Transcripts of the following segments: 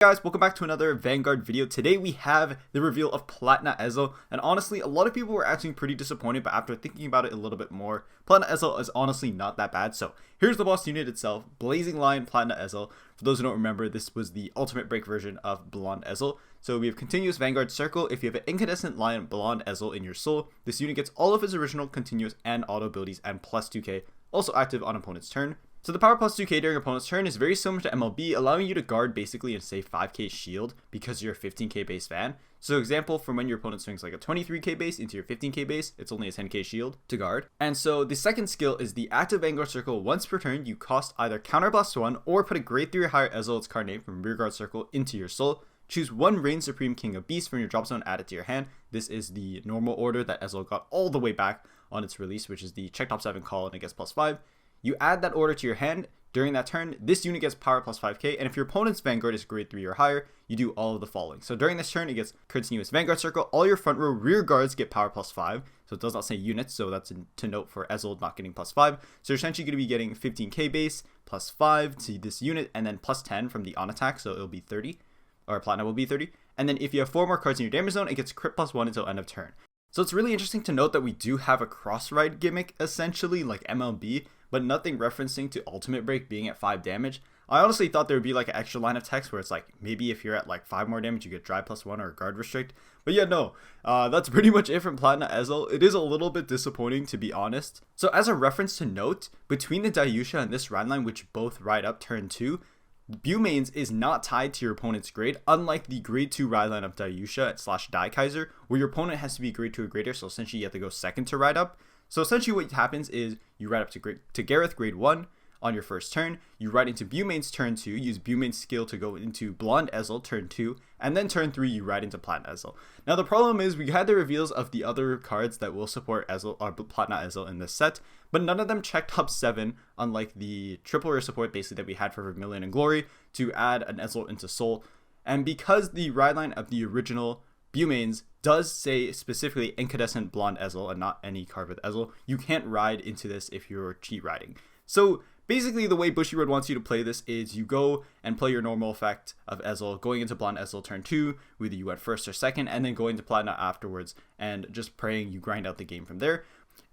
Guys, welcome back to another Vanguard video. Today we have the reveal of Platina Ezel, and honestly a lot of people were actually pretty disappointed, but after thinking about it a little bit more, Platina Ezel is honestly not that bad. So here's the boss unit itself, Blazing Lion Platina Ezel. For those who don't remember, this was the ultimate break version of Blond Ezel. So we have continuous Vanguard circle. If you have an Incandescent Lion Blond Ezel in your soul, this unit gets all of his original continuous and auto abilities and plus 2k, also active on opponent's turn. So the power plus 2k during opponent's turn is very similar to MLB, allowing you to guard basically and save 5k shield because you're a 15k base fan. So example, from when your opponent swings like a 23k base into your 15k base, it's only a 10k shield to guard. And so the second skill is the active Vanguard circle. Once per turn, you cost either counterblast 1 or put a grade 3 or higher Ezel, its card name, from rear guard circle into your soul. Choose one Reign Supreme King of Beasts from your drop zone, add it to your hand. This is the normal order that Ezel got all the way back on its release, which is the check top 7 call and it gets plus 5. You add that order to your hand. During that turn, this unit gets power plus 5k, and if your opponent's Vanguard is grade 3 or higher, you do all of the following. So during this turn, it gets continuous Vanguard circle. All your front row rear guards get power plus 5, so it does not say units, so that's to note for Ezel not getting plus 5. So you're essentially going to be getting 15k base, plus 5 to this unit, and then plus 10 from the on attack, so it'll be 30, or Platina will be 30. And then if you have 4 more cards in your damage zone, it gets crit plus 1 until end of turn. So it's really interesting to note that we do have a Crossride gimmick, essentially, like MLB, but nothing referencing to ultimate break being at 5 damage. I honestly thought there would be like an extra line of text where it's like, maybe if you're at like 5 more damage, you get drive plus 1 or guard restrict. But yeah, no, that's pretty much it from Platina Ezel. It is a little bit disappointing, to be honest. So as a reference to note, between the Dayusha and this ride line, which both ride up turn 2, Beaumains is not tied to your opponent's grade, unlike the grade 2 ride line of Dayusha / Daikaiser, where your opponent has to be grade 2 or greater, so essentially you have to go second to ride up. So essentially what happens is you ride up to Gareth grade 1 on your first turn, you ride into Beaumains turn 2, use Beaumains skill to go into Blond Ezel turn 2, and then turn 3 you ride into Platina Ezel. Now the problem is we had the reveals of the other cards that will support Ezel or Platina Ezel in this set, but none of them checked top 7, unlike the triple rare support basically that we had for Vermillion and Glory to add an Ezel into Soul. And because the ride line of the original Beaumains does say specifically Incandescent Blond Ezel and not any card with Ezel, you can't ride into this if you're cheat riding. So basically the way Bushiroad wants you to play this is you go and play your normal effect of Ezel, going into Blond Ezel turn 2, whether you went first or second, and then going to Platina afterwards, and just praying you grind out the game from there.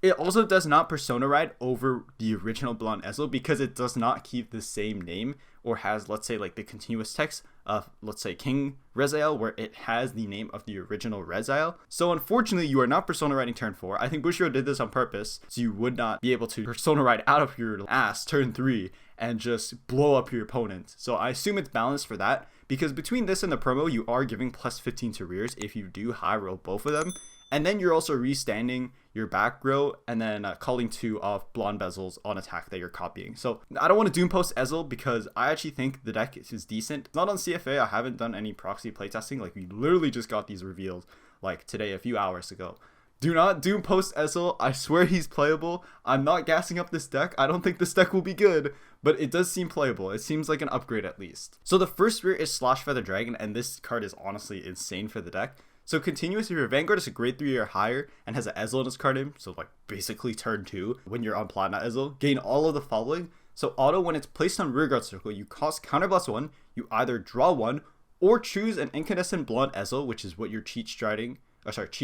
It also does not persona ride over the original Blond Ezel because it does not keep the same name or has, let's say, like the continuous text of, let's say, King Ezel, where it has the name of the original Ezel. So unfortunately, you are not persona riding turn 4. I think Bushiroad did this on purpose, so you would not be able to persona ride out of your ass turn 3 and just blow up your opponent. So I assume it's balanced for that, because between this and the promo, you are giving plus 15 to rears if you do high roll both of them. And then you're also restanding your back row and then calling 2 off Blond Ezels on attack that you're copying. So I don't want to doom post Ezel because I actually think the deck is decent. It's not on CFA. I haven't done any proxy playtesting. Like, we literally just got these revealed like today, a few hours ago. Do not doom post Ezel. I swear he's playable. I'm not gassing up this deck. I don't think this deck will be good, but it does seem playable. It seems like an upgrade at least. So the first rear is Slash Feather Dragon, and this card is honestly insane for the deck. So continuous, if your Vanguard is a grade 3 or higher and has an Ezel in its card name, so like basically turn 2 when you're on Platina Ezel, gain all of the following. So auto, when it's placed on rearguard circle, you cost counterblast 1, you either draw 1 or choose an Incandescent Blond Ezel, which is what you're cheat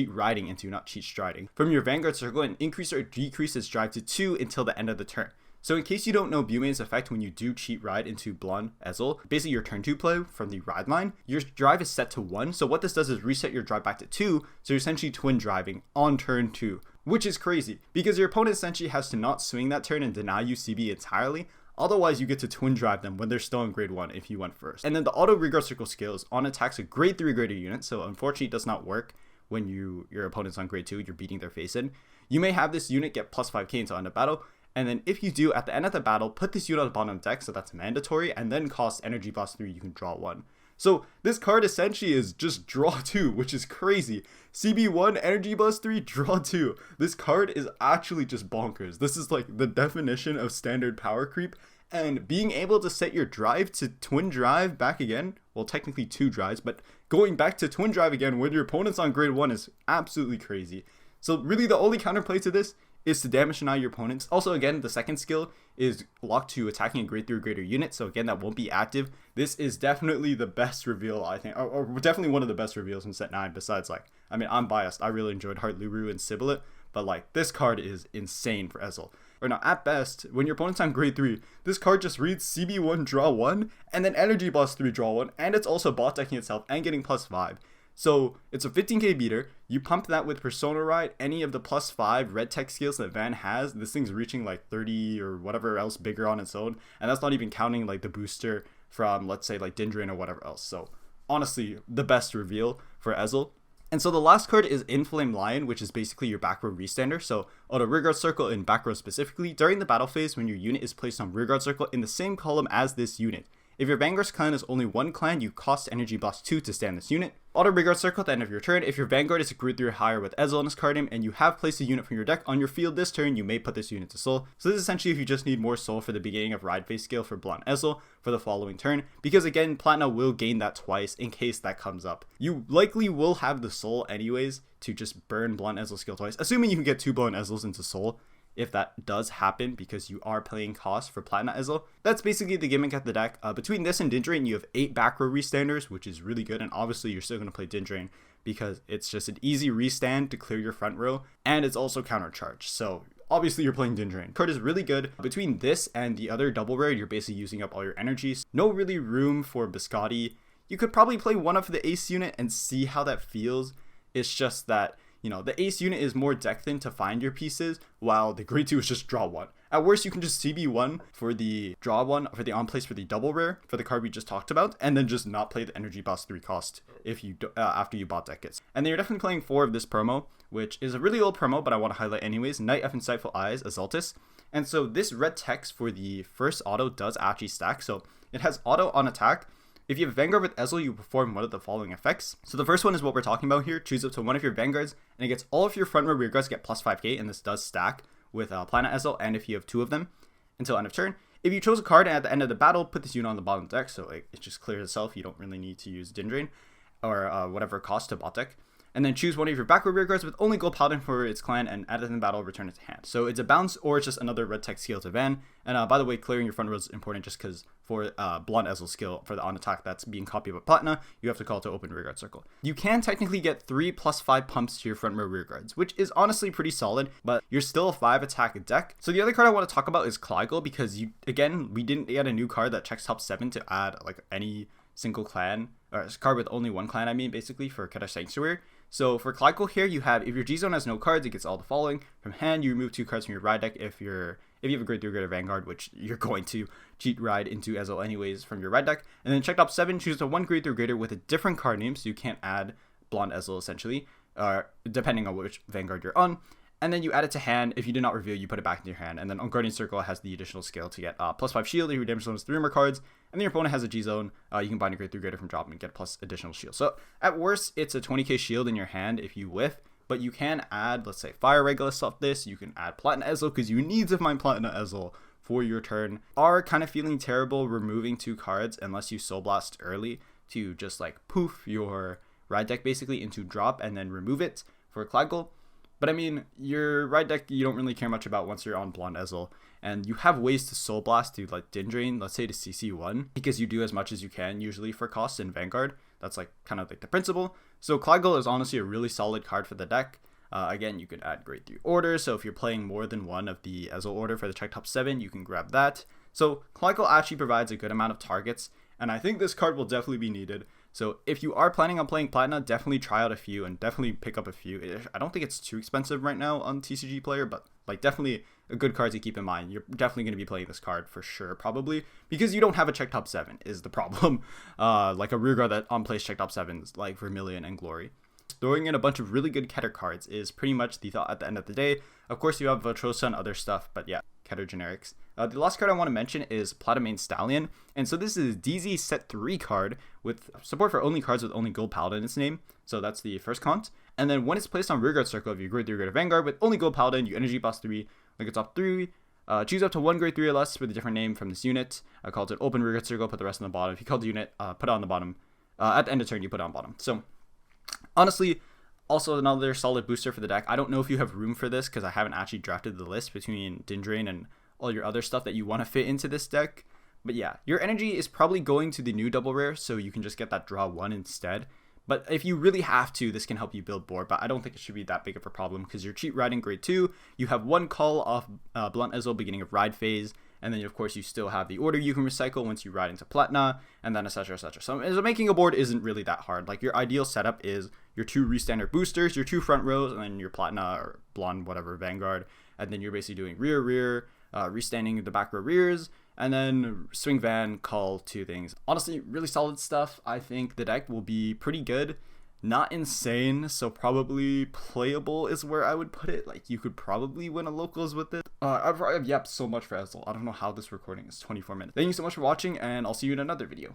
riding into, not cheat striding, from your Vanguard circle, and increase or decrease its drive to 2 until the end of the turn. So in case you don't know Beaumains' effect when you do cheat ride into Blond Ezel, basically your turn 2 play from the ride line, your drive is set to 1. So what this does is reset your drive back to 2. So you're essentially twin driving on turn 2, which is crazy because your opponent essentially has to not swing that turn and deny you CB entirely. Otherwise, you get to twin drive them when they're still in grade 1 if you went first. And then the auto rearguard circle skills on attacks a grade 3 greater unit. So unfortunately, it does not work when your opponent's on grade 2, you're beating their face in. You may have this unit get plus 5k until end of battle. And then if you do, at the end of the battle, put this unit on the bottom of the deck, so that's mandatory, and then cost energyblast 3, you can draw 1. So this card essentially is just draw 2, which is crazy. CB1, energyblast 3, draw 2. This card is actually just bonkers. This is like the definition of standard power creep, and being able to set your drive to twin drive back again, well technically 2 drives, but going back to twin drive again when your opponent's on grade 1 is absolutely crazy. So really the only counterplay to this is to damage deny your opponents. Also, again, the second skill is locked to attacking a grade 3 or greater unit, so again, that won't be active. This is definitely the best reveal, I think, or definitely one of the best reveals in set 9, besides, like, I mean, I'm biased, I really enjoyed Heart Luru and Sibilant, but, like, this card is insane for Ezel. Or now, at best, when your opponent's on grade 3, this card just reads CB1, draw 1, and then Energy Blast 3, draw 1, and it's also bot decking itself and getting +5. So it's a 15k beater. You pump that with Persona Ride, any of the +5 red tech skills that Van has. This thing's reaching like 30 or whatever else bigger on its own, and that's not even counting like the booster from, let's say, like Dindrain or whatever else. So honestly, the best reveal for Ezel. And so the last card is Inflame Lion, which is basically your back row restander. So auto rearguard circle in back row specifically during the battle phase when your unit is placed on rearguard circle in the same column as this unit. If your Vanguard's clan is only one clan, you cost Energy Blast 2 to stand this unit. Auto rearguard circle at the end of your turn. If your Vanguard is a grade 3 or higher with Ezel in this card name and you have placed a unit from your deck on your field this turn, you may put this unit to soul. So this is essentially if you just need more soul for the beginning of ride phase skill for Blond Ezel for the following turn, because again, Platina will gain that twice in case that comes up. You likely will have the soul anyways to just burn Blond Ezel skill twice, assuming you can get 2 Blond Ezels into soul. If that does happen because you are playing cost for Platina Ezel. That's basically the gimmick at the deck. Between this and Dindrain, you have 8 back row restanders, which is really good, and obviously you're still going to play Dindrain because it's just an easy restand to clear your front row, and it's also countercharge. So obviously you're playing Dindrain. Card is really good. Between this and the other double rare, you're basically using up all your energies. No really room for Biscotti. You could probably play one of the Ace unit and see how that feels. It's just that, you know, the Ace unit is more deck thin to find your pieces, while the grade 2 is just draw 1. At worst, you can just CB1 for the draw 1 for the on place for the double rare for the card we just talked about, and then just not play the Energy Blast 3 cost if you after you bot deck it. And then you're definitely playing 4 of this promo, which is a really old promo, but I want to highlight anyways. Knight of Insightful Eyes, Azaltis. And so this red text for the first auto does actually stack. So it has auto on attack. If you have Vanguard with Ezel, you perform one of the following effects. So the first one is what we're talking about here. Choose up to one of your Vanguards, and it gets all of your front row rear guards get +5k, and this does stack with Platina Ezel, and if you have 2 of them, until end of turn. If you chose a card and at the end of the battle, put this unit on the bottom deck, so it just clears itself. You don't really need to use Dindrain or whatever cost to bot deck. And then choose one of your back row rear guards with only gold paladin for its clan, and add it in battle, return it to hand. So it's a bounce, or it's just another red tech skill to Van. And by the way, clearing your front row is important just because for Blond Ezel skill for the on attack that's being copied by Platina, you have to call it to open rear guard circle. You can technically get 3 +5 pumps to your front row rear guards, which is honestly pretty solid, but you're still a 5 attack deck. So the other card I want to talk about is Clygo, because we didn't get a new card that checks top 7 to add like any single clan, or a card with only one clan, I mean, basically, for Keter Sanctuary. So for Clyco here, you have, if your G-Zone has no cards, it gets all the following. From hand, you remove 2 cards from your ride deck if you have a grade 3 greater Vanguard, which you're going to cheat ride into Ezel anyways from your ride deck. And then check top 7, choose a 1 grade 3 greater with a different card name, so you can't add Blond Ezel essentially, depending on which Vanguard you're on. And then you add it to hand. If you did not reveal, you put it back into your hand. And then on Guardian Circle, it has the additional skill to get +5 shield. If your damage zone is 3 or more cards, and then your opponent has a G-Zone, you can bind a grade 3 greater from drop and get plus additional shield. So at worst, it's a 20k shield in your hand if you whiff. But you can add, let's say, Fire Regulus off this. You can add Platina Ezel, because you need to find Platina Ezel for your turn. Are kind of feeling terrible removing 2 cards unless you Soul Blast early to just like poof your ride deck basically into drop and then remove it for Clygo. But I mean, your ride deck you don't really care much about once you're on Blond Ezel, and you have ways to Soul Blast to like Dindrain, let's say to CC1, because you do as much as you can usually for cost in Vanguard. That's like kind of like the principle. So Clygo is honestly a really solid card for the deck. Again, you can add grade 3 orders, so if you're playing more than one of the Ezel order for the check top 7, you can grab that. So Clygo actually provides a good amount of targets, and I think this card will definitely be needed. So if you are planning on playing Platina, definitely try out a few and definitely pick up a few. I don't think it's too expensive right now on TCG Player, but like definitely a good card to keep in mind. You're definitely going to be playing this card for sure, probably, because you don't have a check top 7 is the problem. Like a rear guard that on plays check top 7s like Vermillion and Glory. Throwing in a bunch of really good Keter cards is pretty much the thought at the end of the day. Of course, you have Votrosa and other stuff, but yeah, Keter generics. The last card I want to mention is Platina Stallion, and so this is a DZ set 3 card with support for only cards with only gold paladin in its name, so that's the first count. And then when it's placed on rearguard circle, if you grade 3 or greater Vanguard with only gold paladin, you energy blast 3, like it's top 3, choose up to 1 grade 3 or less with a different name from this unit. I called it open rearguard circle, put the rest on the bottom. If you called the unit, put it on the bottom. At the end of turn, you put it on bottom. So honestly, Also, another solid booster for the deck. I don't know if you have room for this because I haven't actually drafted the list between Dindrain and all your other stuff that you want to fit into this deck. But yeah, your energy is probably going to the new double rare, so you can just get that draw 1 instead. But if you really have to, this can help you build board, but I don't think it should be that big of a problem because you're cheat riding grade 2, you have 1 call off Blond Ezel beginning of ride phase, and then of course you still have the order you can recycle once you ride into Platina, and then etc etc. So making a board isn't really that hard. Like your ideal setup is your 2 restandard boosters, your 2 front rows, and then your Platina or Blonde whatever Vanguard, and then you're basically doing rear, restanding the back row rears, and then swing van, call 2 things. Honestly, really solid stuff. I think the deck will be pretty good. Not insane, so probably playable is where I would put it. Like, you could probably win a locals with it. I've yapped so much for Ezel. I don't know how this recording is 24 minutes. Thank you so much for watching, and I'll see you in another video.